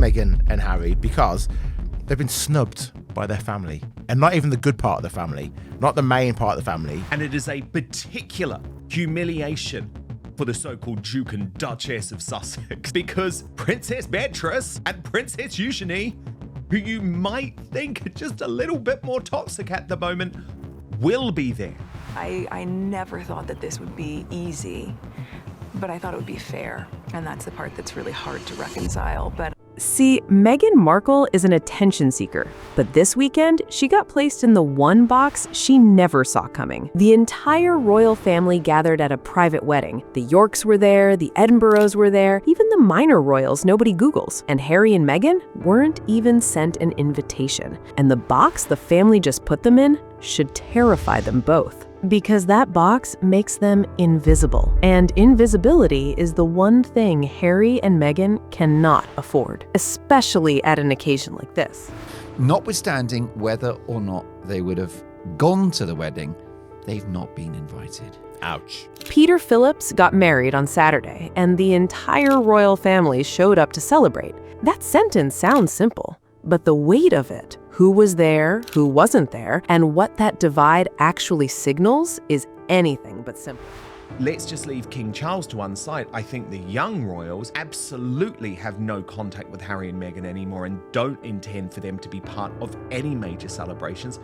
Meghan and Harry because they've been snubbed by their family, and not even the good part of the family, not the main part of the family. And it is a particular humiliation for the so-called Duke and Duchess of Sussex, because Princess Beatrice and Princess Eugenie, who you might think are just a little bit more toxic at the moment, will be there. I never thought that this would be easy, but I thought it would be fair, and that's the part that's really hard to reconcile. But see, Meghan Markle is an attention seeker, but this weekend, she got placed in the one box she never saw coming. The entire royal family gathered at a private wedding. The Yorks were there, the Edinburghs were there, even the minor royals nobody Googles. And Harry and Meghan weren't even sent an invitation. And the box the family just put them in should terrify them both, because that box makes them invisible. And invisibility is the one thing Harry and Meghan cannot afford, especially at an occasion like this. Notwithstanding whether or not they would have gone to the wedding, they've not been invited. Ouch. Peter Phillips got married on Saturday, and the entire royal family showed up to celebrate. That sentence sounds simple, but the weight of it, who was there, who wasn't there, and what that divide actually signals is anything but simple. Let's just leave King Charles to one side. I think the young royals absolutely have no contact with Harry and Meghan anymore and don't intend for them to be part of any major celebrations.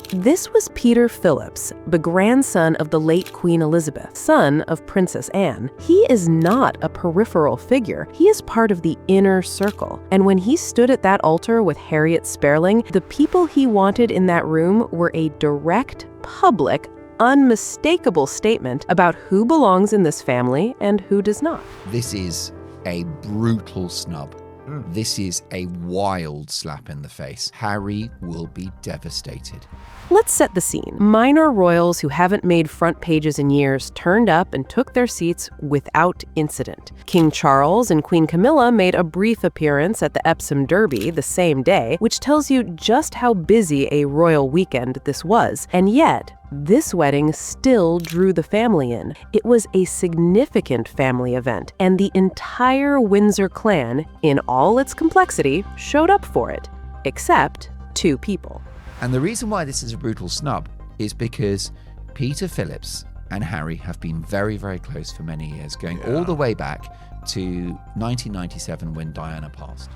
This was Peter Phillips, the grandson of the late Queen Elizabeth, son of Princess Anne. He is not a peripheral figure. He is part of the inner circle. And when he stood at that altar with Harriet Sperling, the people he wanted in that room were a direct, public, unmistakable statement about who belongs in this family and who does not. This is a brutal snub. This is a wild slap in the face. Harry will be devastated. Let's set the scene. Minor royals who haven't made front pages in years turned up and took their seats without incident. King Charles and Queen Camilla made a brief appearance at the Epsom Derby the same day, which tells you just how busy a royal weekend this was. And yet, this wedding still drew the family in. It was a significant family event, and the entire Windsor clan, in all its complexity, showed up for it, except two people. And the reason why this is a brutal snub is because Peter Phillips and Harry have been very, very close for many years, going all the way back to 1997 when Diana passed.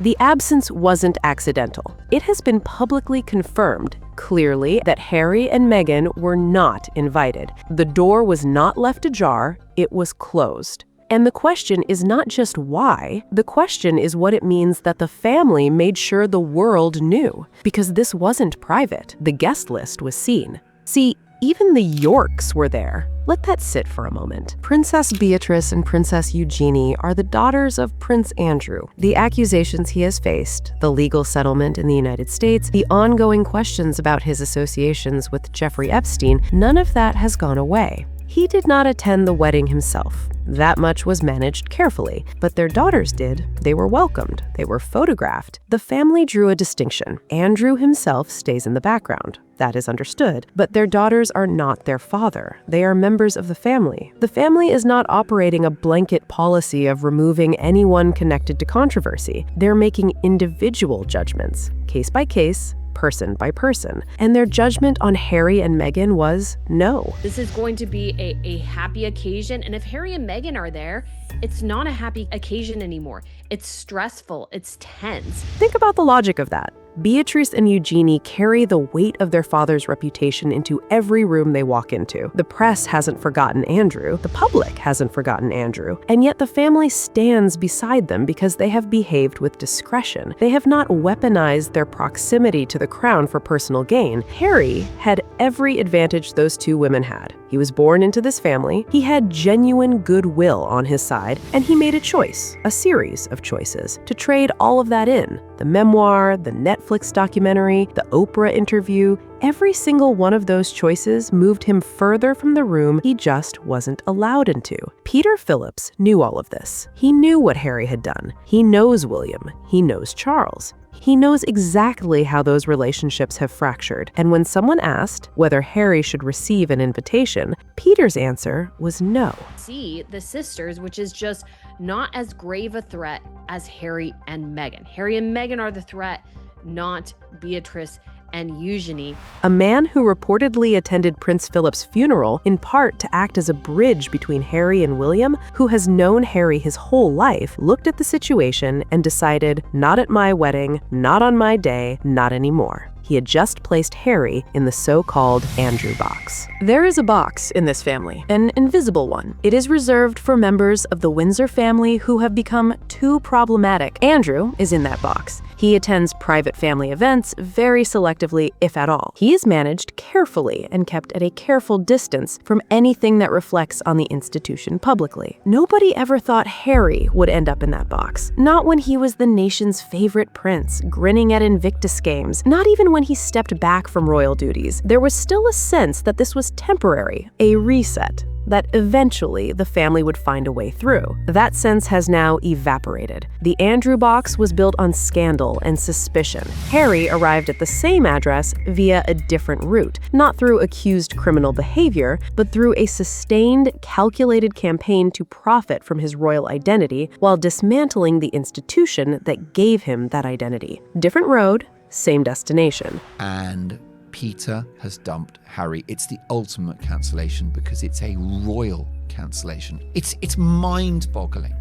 The absence wasn't accidental. It has been publicly confirmed, clearly, that Harry and Meghan were not invited. The door was not left ajar, it was closed. And the question is not just why, the question is what it means that the family made sure the world knew. Because this wasn't private, the guest list was seen. See, even the Yorks were there. Let that sit for a moment. Princess Beatrice and Princess Eugenie are the daughters of Prince Andrew. The accusations he has faced, the legal settlement in the United States, the ongoing questions about his associations with Jeffrey Epstein, none of that has gone away. He did not attend the wedding himself. That much was managed carefully, but their daughters did. They were welcomed. They were photographed. The family drew a distinction. Andrew himself stays in the background. That is understood. But their daughters are not their father. They are members of the family. The family is not operating a blanket policy of removing anyone connected to controversy. They're making individual judgments, case by case, person by person. And their judgment on Harry and Meghan was no. This is going to be a happy occasion, and if Harry and Meghan are there, it's not a happy occasion anymore. It's stressful, it's tense. Think about the logic of that. Beatrice and Eugenie carry the weight of their father's reputation into every room they walk into. The press hasn't forgotten Andrew. The public hasn't forgotten Andrew. And yet the family stands beside them because they have behaved with discretion. They have not weaponized their proximity to the crown for personal gain. Harry had every advantage those two women had. He was born into this family, he had genuine goodwill on his side, and he made a choice, a series of choices, to trade all of that in. The memoir, the Netflix Netflix documentary, the Oprah interview. Every single one of those choices moved him further from the room he just wasn't allowed into. Peter Phillips knew all of this. He knew what Harry had done. He knows William. He knows Charles. He knows exactly how those relationships have fractured. And when someone asked whether Harry should receive an invitation, Peter's answer was no. See the sisters, which is just not as grave a threat as Harry and Meghan. Harry and Meghan are the threat, not Beatrice and Eugenie. A man who reportedly attended Prince Philip's funeral in part to act as a bridge between Harry and William, who has known Harry his whole life, looked at the situation and decided, not at my wedding, not on my day, not anymore. He had just placed Harry in the so-called Andrew box. There is a box in this family, an invisible one. It is reserved for members of the Windsor family who have become too problematic. Andrew is in that box. He attends private family events very selectively, if at all. He is managed carefully and kept at a careful distance from anything that reflects on the institution publicly. Nobody ever thought Harry would end up in that box. Not when he was the nation's favorite prince, grinning at Invictus Games. Not even when he stepped back from royal duties. There was still a sense that this was temporary, a reset, that eventually the family would find a way through. That sense has now evaporated. The Andrew box was built on scandal and suspicion. Harry arrived at the same address via a different route, not through accused criminal behavior, but through a sustained, calculated campaign to profit from his royal identity while dismantling the institution that gave him that identity. Different road, same destination. And Peter has dumped Harry. It's the ultimate cancellation because it's a royal cancellation. It's mind-boggling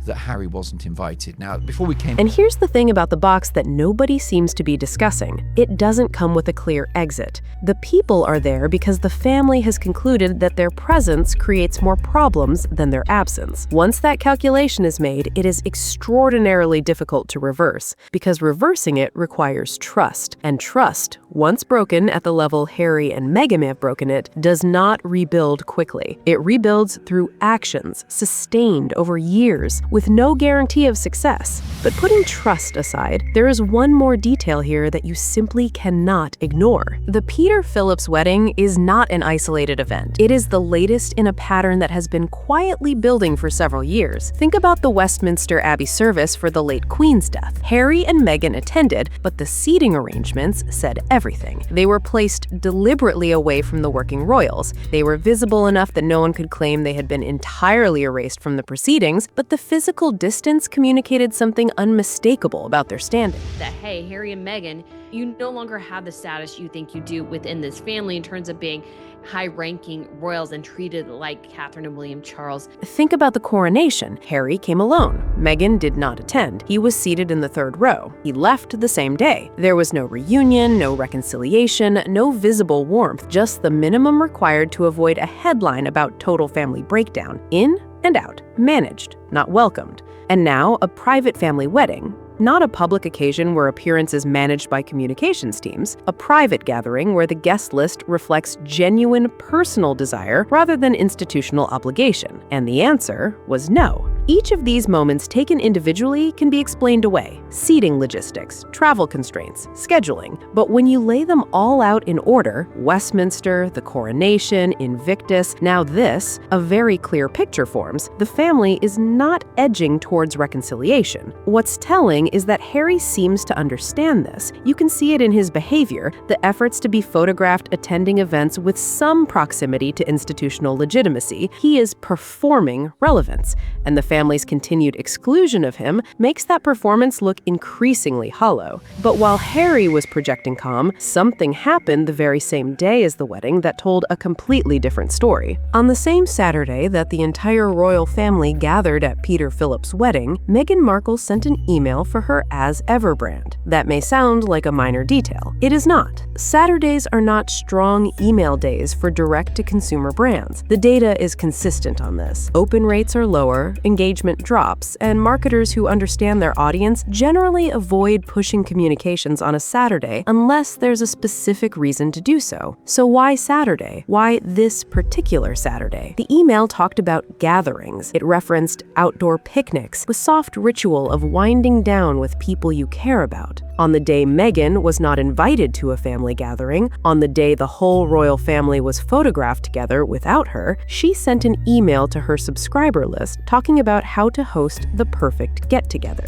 that Harry wasn't invited. Now, before we came... And here's the thing about the box that nobody seems to be discussing. It doesn't come with a clear exit. The people are there because the family has concluded that their presence creates more problems than their absence. Once that calculation is made, it is extraordinarily difficult to reverse, because reversing it requires trust. And trust, once broken at the level Harry and Meghan have broken it, does not rebuild quickly. It rebuilds through actions, sustained over years, with no guarantee of success. But putting trust aside, there is one more detail here that you simply cannot ignore. The Peter Phillips wedding is not an isolated event. It is the latest in a pattern that has been quietly building for several years. Think about the Westminster Abbey service for the late Queen's death. Harry and Meghan attended, but the seating arrangements said everything. They were placed deliberately away from the working royals. They were visible enough that no one could claim they had been entirely erased from the proceedings, but the physical distance communicated something unmistakable about their standing. That, hey, Harry and Meghan, you no longer have the status you think you do within this family in terms of being high-ranking royals and treated like Catherine and William Charles. Think about the coronation. Harry came alone. Meghan did not attend. He was seated in the third row. He left the same day. There was no reunion, no reconciliation, no visible warmth, just the minimum required to avoid a headline about total family breakdown. In and out. Managed, not welcomed. And now, a private family wedding. Not a public occasion where appearance is managed by communications teams, a private gathering where the guest list reflects genuine personal desire rather than institutional obligation. And the answer was no. Each of these moments taken individually can be explained away. Seating logistics, travel constraints, scheduling. But when you lay them all out in order, Westminster, the coronation, Invictus, now this, a very clear picture forms. The family is not edging towards reconciliation. What's telling is that Harry seems to understand this. You can see it in his behavior, the efforts to be photographed attending events with some proximity to institutional legitimacy. He is performing relevance, and the family's continued exclusion of him makes that performance look increasingly hollow. But while Harry was projecting calm, something happened the very same day as the wedding that told a completely different story. On the same Saturday that the entire royal family gathered at Peter Phillips' wedding, Meghan Markle sent an email for her As Ever brand. That may sound like a minor detail. It is not. Saturdays are not strong email days for direct-to-consumer brands. The data is consistent on this. Open rates are lower, engagement drops, and marketers who understand their audience generally avoid pushing communications on a Saturday unless there's a specific reason to do so. So why Saturday? Why this particular Saturday? The email talked about gatherings. It referenced outdoor picnics, the soft ritual of winding down with people you care about. On the day Meghan was not invited to a family gathering, on the day the whole royal family was photographed together without her, she sent an email to her subscriber list talking about how to host the perfect get-together.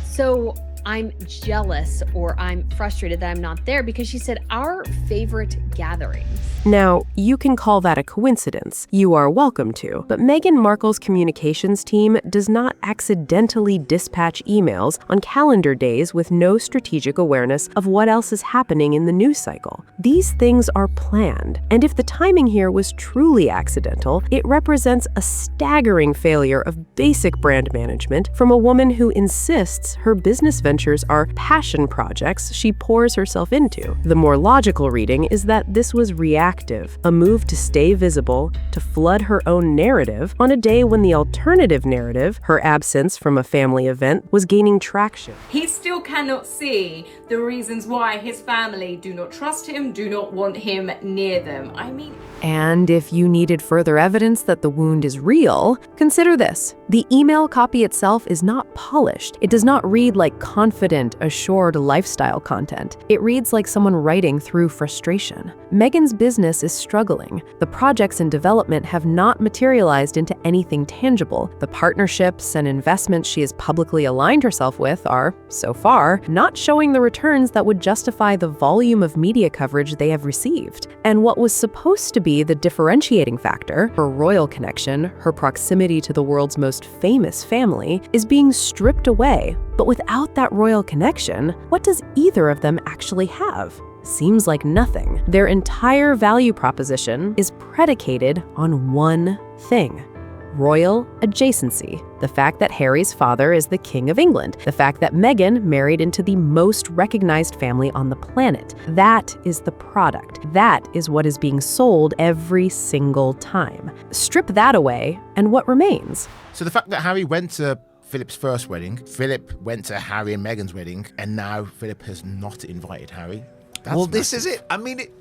So I'm jealous or I'm frustrated that I'm not there because she said our favorite gatherings. Now, you can call that a coincidence. You are welcome to. But Meghan Markle's communications team does not accidentally dispatch emails on calendar days with no strategic awareness of what else is happening in the news cycle. These things are planned. And if the timing here was truly accidental, it represents a staggering failure of basic brand management from a woman who insists her business ventures are passion projects she pours herself into. The more logical reading is that this was reactive, a move to stay visible, to flood her own narrative on a day when the alternative narrative, her absence from a family event, was gaining traction. He still cannot see the reasons why his family do not trust him, do not want him near them. And if you needed further evidence that the wound is real, consider this. The email copy itself is not polished. It does not read like confident, assured lifestyle content. It reads like someone writing through frustration. Meghan's business is struggling. The projects in development have not materialized into anything tangible. The partnerships and investments she has publicly aligned herself with are, so far, not showing the returns that would justify the volume of media coverage they have received. And what was supposed to be the differentiating factor, her royal connection, her proximity to the world's most famous family, is being stripped away. But without that royal connection, what does either of them actually have? Seems like nothing. Their entire value proposition is predicated on one thing: royal adjacency. The fact that Harry's father is the King of England. The fact that Meghan married into the most recognized family on the planet. That is the product. That is what is being sold every single time. Strip that away, and what remains? So the fact that Harry went to Philip's first wedding, Philip went to Harry and Meghan's wedding, and now Philip has not invited Harry. This is it.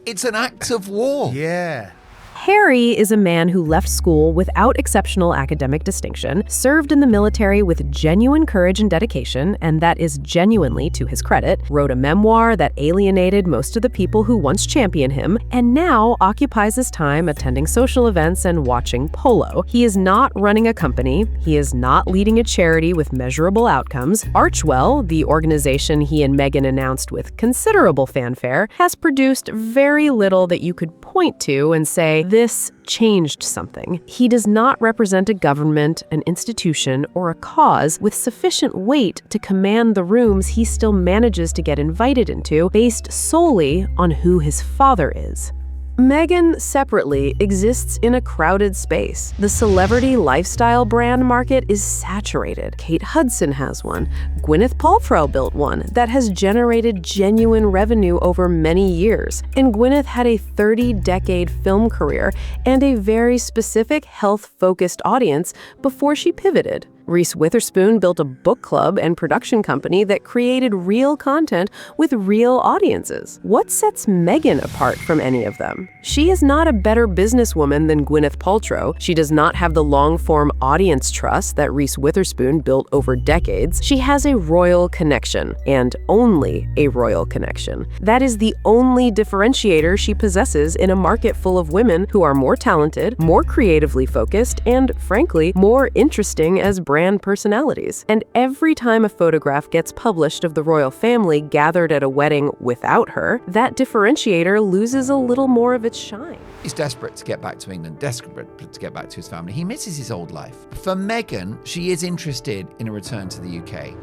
It's an act of war. Yeah. Harry is a man who left school without exceptional academic distinction, served in the military with genuine courage and dedication, and that is genuinely to his credit, wrote a memoir that alienated most of the people who once championed him, and now occupies his time attending social events and watching polo. He is not running a company. He is not leading a charity with measurable outcomes. Archewell, the organization he and Meghan announced with considerable fanfare, has produced very little that you could point to and say, this changed something. He does not represent a government, an institution, or a cause with sufficient weight to command the rooms he still manages to get invited into based solely on who his father is. Meghan, separately, exists in a crowded space. The celebrity lifestyle brand market is saturated. Kate Hudson has one. Gwyneth Paltrow built one that has generated genuine revenue over many years. And Gwyneth had a 30-decade film career and a very specific health-focused audience before she pivoted. Reese Witherspoon built a book club and production company that created real content with real audiences. What sets Meghan apart from any of them? She is not a better businesswoman than Gwyneth Paltrow. She does not have the long-form audience trust that Reese Witherspoon built over decades. She has a royal connection, and only a royal connection. That is the only differentiator she possesses in a market full of women who are more talented, more creatively focused, and, frankly, more interesting as brand personalities. And every time a photograph gets published of the royal family gathered at a wedding without her, that differentiator loses a little more of its shine. He's desperate to get back to England, desperate to get back to his family. He misses his old life. For Meghan, she is interested in a return to the UK.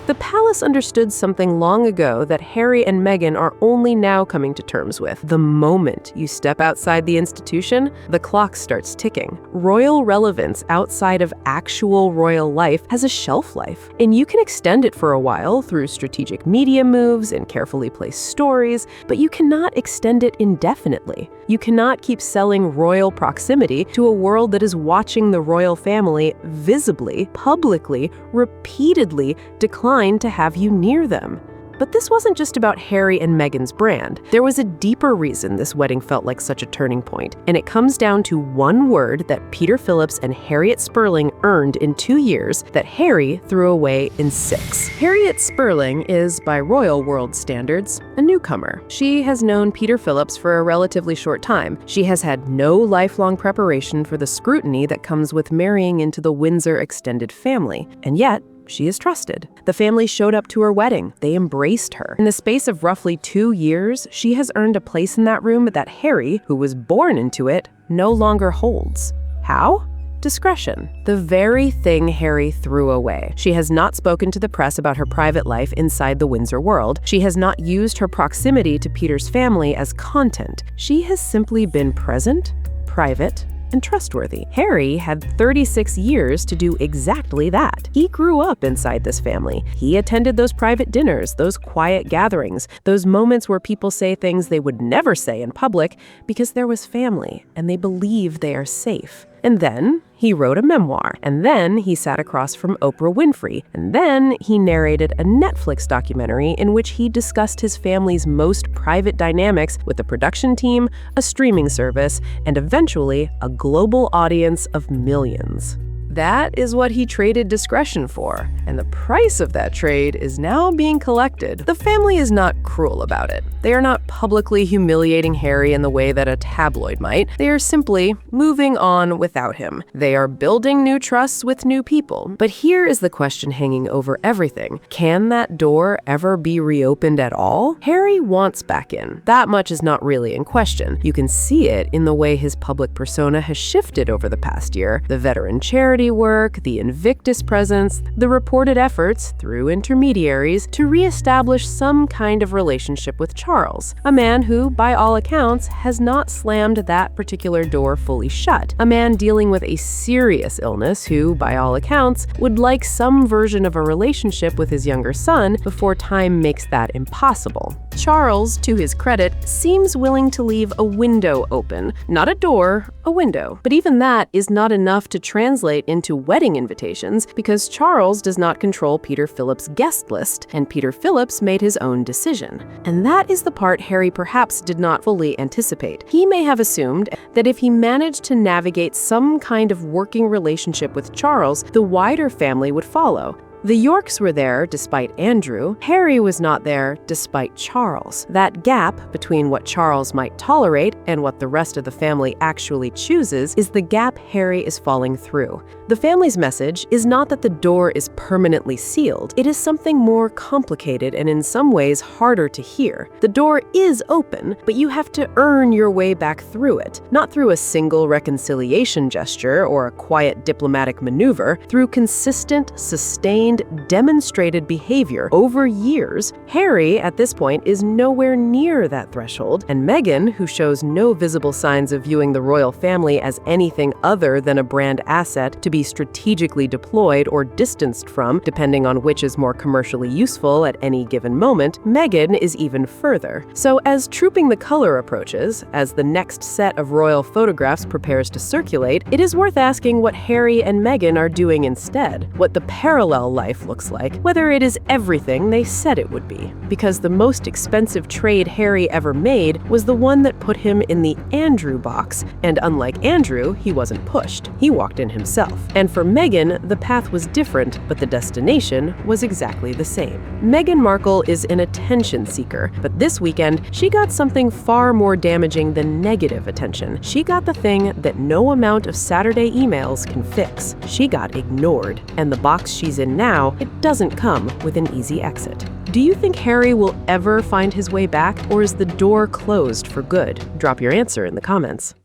The palace understood something long ago that Harry and Meghan are only now coming to terms with. The moment you step outside the institution, the clock starts ticking. Royal relevance outside of actual royal life has a shelf life, and you can extend it for a while through strategic media moves and carefully placed stories, but you cannot extend it indefinitely. You cannot keep selling royal proximity to a world that is watching the royal family visibly, publicly, repeatedly decline fine to have you near them. But this wasn't just about Harry and Meghan's brand. There was a deeper reason this wedding felt like such a turning point, and it comes down to one word that Peter Phillips and Harriet Sperling earned in 2 years that Harry threw away in 6. Harriet Sperling is, by royal world standards, a newcomer. She has known Peter Phillips for a relatively short time. She has had no lifelong preparation for the scrutiny that comes with marrying into the Windsor extended family, and yet, she is trusted. The family showed up to her wedding. They embraced her. In the space of roughly 2 years, she has earned a place in that room that Harry, who was born into it, no longer holds. How? Discretion. The very thing Harry threw away. She has not spoken to the press about her private life inside the Windsor world. She has not used her proximity to Peter's family as content. She has simply been present, private, and trustworthy. Harry had 36 years to do exactly that. He grew up inside this family. He attended those private dinners, those quiet gatherings, those moments where people say things they would never say in public because there was family and they believe they are safe. And then he wrote a memoir, and then he sat across from Oprah Winfrey, and then he narrated a Netflix documentary in which he discussed his family's most private dynamics with a production team, a streaming service, and eventually a global audience of millions. That is what he traded discretion for, and the price of that trade is now being collected. The family is not cruel about it. They are not publicly humiliating Harry in the way that a tabloid might. They are simply moving on without him. They are building new trusts with new people. But here is the question hanging over everything. Can that door ever be reopened at all? Harry wants back in. That much is not really in question. You can see it in the way his public persona has shifted over the past year. The veteran charity work, the Invictus presence, the reported efforts, through intermediaries, to reestablish some kind of relationship with Charles, a man who, by all accounts, has not slammed that particular door fully shut, a man dealing with a serious illness who, by all accounts, would like some version of a relationship with his younger son before time makes that impossible. Charles, to his credit, seems willing to leave a window open, not a door, a window. But even that is not enough to translate into wedding invitations because Charles does not control Peter Phillips' guest list, and Peter Phillips made his own decision. And that is the part Harry perhaps did not fully anticipate. He may have assumed that if he managed to navigate some kind of working relationship with Charles, the wider family would follow. The Yorks were there despite Andrew. Harry was not there despite Charles. That gap between what Charles might tolerate and what the rest of the family actually chooses is the gap Harry is falling through. The family's message is not that the door is permanently sealed. It is something more complicated and in some ways harder to hear. The door is open, but you have to earn your way back through it, not through a single reconciliation gesture or a quiet diplomatic maneuver, through consistent, sustained, demonstrated behavior over years. Harry, at this point, is nowhere near that threshold, and Meghan, who shows no visible signs of viewing the royal family as anything other than a brand asset to be strategically deployed or distanced from, depending on which is more commercially useful at any given moment, Meghan is even further. So as Trooping the Color approaches, as the next set of royal photographs prepares to circulate, it is worth asking what Harry and Meghan are doing instead, what the parallel life looks like, whether it is everything they said it would be. Because the most expensive trade Harry ever made was the one that put him in the Andrew box, and unlike Andrew, he wasn't pushed. He walked in himself. And for Meghan, the path was different, but the destination was exactly the same. Meghan Markle is an attention seeker, but this weekend, she got something far more damaging than negative attention. She got the thing that no amount of Saturday emails can fix. She got ignored, and the box she's in now, it doesn't come with an easy exit. Do you think Harry will ever find his way back, or is the door closed for good? Drop your answer in the comments.